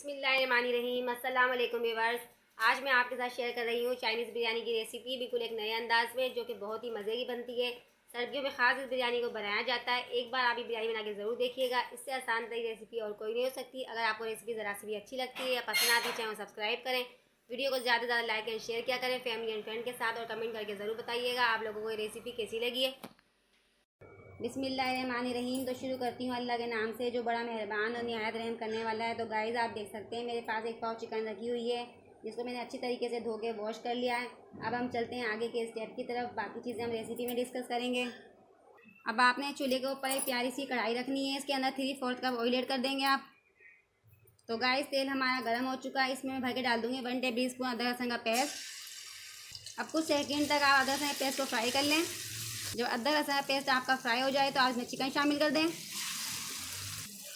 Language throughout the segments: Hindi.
बिस्मिल्लाहिर्रहमानिर्रहीम। अस्सलाम वालेकुम व्यूअर्स। आज मैं आपके साथ शेयर कर रही हूँ चाइनीज़ बिरयानी की रेसिपी, बिल्कुल एक नए अंदाज में, जो कि बहुत ही मज़े की बनती है। सर्दियों में ख़ास इस बिरयानी को बनाया जाता है। एक बार आप ये बिरयानी बना के ज़रूर देखिएगा। इससे आसान तरीके रेसिपी और कोई नहीं हो सकती। अगर आपको रेसिपी ज़रा सी भी अच्छी लगती है या पसंद आती है, चैनल सब्सक्राइब करें, वीडियो को ज़्यादा से ज़्यादा लाइक एंड शेयर किया करें फैमिली एंड फ्रेंड के साथ, और कमेंट करके ज़रूर बताइएगा आप लोगों को ये रेसिपी कैसी लगी है। बिस्मिल्लाहिर्रहमानिर्रहीम। तो शुरू करती हूँ अल्लाह के नाम से, जो बड़ा मेहरबान और निहायत रहम करने वाला है। तो गाइज़, आप देख सकते हैं मेरे पास एक पाव चिकन रखी हुई है, जिसको मैंने अच्छी तरीके से धो के वॉश कर लिया है। अब हम चलते हैं आगे के स्टेप की तरफ। बाकी चीज़ें हम रेसिपी में डिस्कस करेंगे। अब आपने चूल्हे के ऊपर एक प्यारी सी कढ़ाई रखनी है। इसके अंदर 3/4 कप ऑयल ऐड कर देंगे आप। तो गाइज़, तेल हमारा गर्म हो चुका है। इसमें मैं भर के डाल दूँगी 1 टेबल स्पून अदरक लहसुन का पेस्ट। अब कुछ सेकेंड तक आप अदरक लहसुन के पेस्ट को फ्राई कर लें। जब अदरक लहसुन का पेस्ट आपका फ्राई हो जाए तो आप इसमें चिकन शामिल कर दें।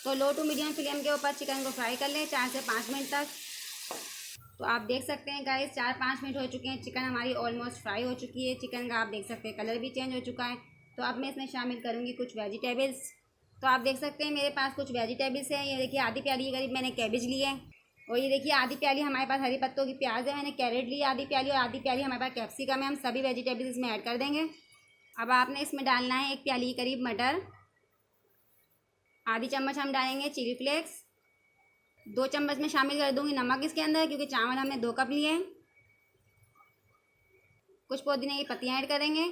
तो लो टू मीडियम फ्लेम के ऊपर चिकन को फ्राई कर लें 4 से 5 मिनट तक। तो आप देख सकते हैं गाइस, 4-5 मिनट हो चुके हैं। चिकन हमारी ऑलमोस्ट फ्राई हो चुकी है। चिकन का आप देख सकते हैं कलर भी चेंज हो चुका है। तो अब मैं इसमें शामिल करूँगी कुछ वेजिटेबल्स। तो आप देख सकते हैं मेरे पास कुछ वेजिटेबल्स हैं। ये देखिए, आधी प्याली के करीब मैंने कैबेज ली है, और ये देखिए आधी प्याली हमारे पास हरी पत्तों की प्याज है। मैंने कैरेट ली आधी प्याली, और आधी प्याली हमारे पास कैप्सिकम है। हम सभी वेजिटेबल्स इसमें ऐड कर देंगे। अब आपने इसमें डालना है 1 प्याली के करीब मटर, आधी चम्मच हम डालेंगे चिली फ्लेक्स, 2 चम्मच में शामिल कर दूंगी नमक इसके अंदर, क्योंकि चावल हमने 2 कप लिए हैं। कुछ पुदीने की पत्तियाँ ऐड करेंगे।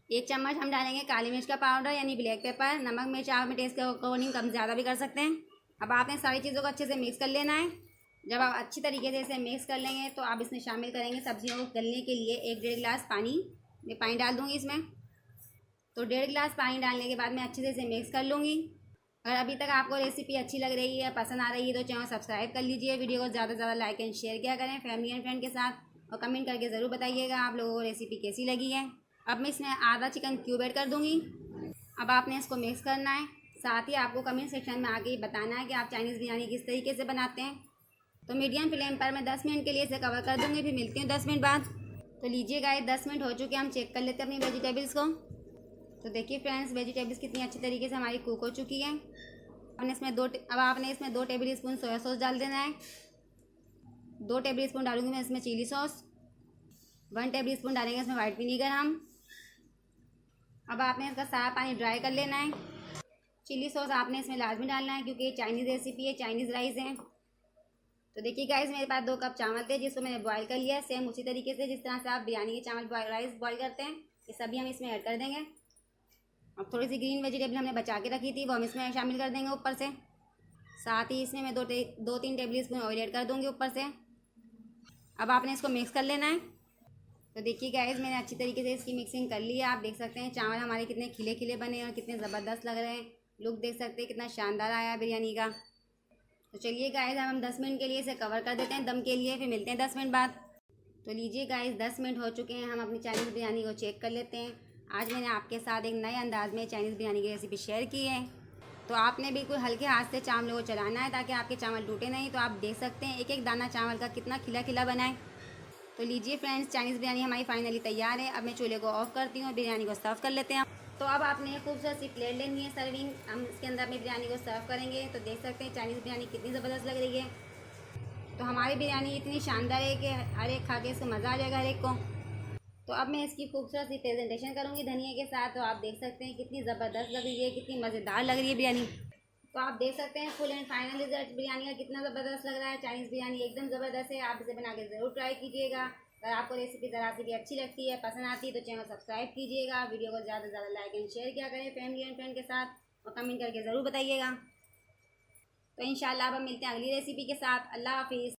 1 चम्मच हम डालेंगे काली मिर्च का पाउडर यानी ब्लैक पेपर। नमक मिर्च आप अपने टेस्ट के अकॉर्डिंग कम ज़्यादा भी कर सकते हैं। अब आपने सारी चीज़ों को अच्छे से मिक्स कर लेना है। जब आप अच्छी तरीके से इसे मिक्स कर लेंगे तो आप इसमें शामिल करेंगे सब्जियों को गलने के लिए 1-1.5 गिलास पानी। मैं पानी डाल दूँगी इसमें। तो 1.5 गिलास पानी डालने के बाद मैं अच्छे से इसे मिक्स कर लूँगी। अगर अभी तक आपको रेसिपी अच्छी लग रही है, पसंद आ रही है, तो चैनल सब्सक्राइब कर लीजिए। वीडियो को ज़्यादा से ज़्यादा लाइक एंड शेयर किया करें फैमिली एंड फ्रेंड के साथ, और कमेंट करके ज़रूर बताइएगा आप लोगों को रेसिपी कैसी लगी है। अब मैं इसमें आधा चिकन क्यूब ऐड कर दूँगी। अब आपने इसको मिक्स करना है। साथ ही आपको कमेंट सेक्शन में आके बताना है कि आप चाइनीज़ बिरयानी किस तरीके से बनाते हैं। तो मीडियम फ्लेम पर मैं 10 मिनट के लिए इसे कवर कर दूँगी, फिर मिलती हूँ 10 मिनट बाद। तो लीजिए गाइस, 10 मिनट हो चुके हैं। हम चेक कर लेते हैं अपनी वेजिटेबल्स को। तो देखिए फ्रेंड्स, वेजिटेबल्स कितनी अच्छी तरीके से हमारी कुक हो चुकी है। अब आपने इसमें 2 टेबल स्पून सोया सॉस डाल देना है। 2 टेबल स्पून डालूंगी मैं इसमें चिली सॉस। 1 टेबल स्पून डालेंगे इसमें वाइट विनीगर हम। अब आपने इसका सारा पानी ड्राई कर लेना है। चिली सॉस आपने इसमें लाजमी डालना है, क्योंकि ये चाइनीज़ रेसिपी है, चाइनीज़ राइस है। तो देखिए गाइस, मेरे पास 2 कप चावल थे, जिसको मैंने बॉईल कर लिया है। सेम उसी तरीके से जिस तरह से आप बिरयानी के चावल राइस बॉईल करते हैं, ये सभी हम इसमें ऐड कर देंगे। अब थोड़ी सी ग्रीन वेजिटेबल हमने बचा के रखी थी, वो हम इसमें शामिल कर देंगे ऊपर से। साथ ही इसमें मैं 2-3 टेबल स्पून ऑयल ऐड कर दूँगी ऊपर से। अब आपने इसको मिक्स कर लेना है। तो देखिए गाइस, मैंने अच्छी तरीके से इसकी मिक्सिंग कर ली है। आप देख सकते हैं चावल हमारे कितने खिले खिले बने और कितने ज़बरदस्त लग रहे हैं। लुक देख सकते हैं कितना शानदार आया है बिरयानी का। तो चलिए गाइस, अब हम 10 मिनट के लिए इसे कवर कर देते हैं दम के लिए, फिर मिलते हैं 10 मिनट बाद। तो लीजिए गाइस, 10 मिनट हो चुके हैं। हम अपनी चाइनीज़ बिरयानी को चेक कर लेते हैं। आज मैंने आपके साथ एक नए अंदाज में चाइनीज़ बिरयानी की रेसिपी शेयर की है। तो आपने बिल्कुल हल्के हाथ से चावलों को चलाना है, ताकि आपके चावल टूटे नहीं। तो आप देख सकते हैं एक एक दाना चावल का कितना खिला खिला बना है। तो लीजिए फ्रेंड्स, चाइनीज़ बिरयानी हमारी फाइनली तैयार है। अब मैं चूल्हे को ऑफ करती हूँ और बिरयानी को सर्व कर लेते हैं। तो अब आपने खूबसूरत सी प्लेट लेनी है सर्विंग, हम इसके अंदर अपनी बिरयानी को सर्व करेंगे। तो देख सकते हैं चाइनीज़ बिरयानी कितनी ज़बरदस्त लग रही है। तो हमारी बिरयानी इतनी शानदार है कि हर एक खा के इसको मज़ा आ जाएगा हर एक को। तो अब मैं इसकी खूबसूरत सी प्रेजेंटेशन करूँगी धनिया के साथ। तो आप देख सकते हैं कितनी ज़बरदस्त लग रही है, कितनी मज़ेदार लग रही है बिरयानी। तो आप देख सकते हैं full and final result biryani का कितना ज़बरदस्त लग रहा है। चाइनीज़ बिरयानी एकदम ज़बरदस्त है। आप इसे बना के ज़रूर ट्राई कीजिएगा। अगर आपको रेसिपी ज़रा सी भी अच्छी लगती है, पसंद आती है, तो चैनल सब्सक्राइब कीजिएगा। वीडियो को ज़्यादा से ज़्यादा लाइक एंड शेयर किया करें फैमिली एंड फ्रेंड के साथ, और कमेंट करके ज़रूर बताइएगा। तो इंशाल्लाह अब हम मिलते हैं अगली रेसिपी के साथ। अल्लाह हाफिज़।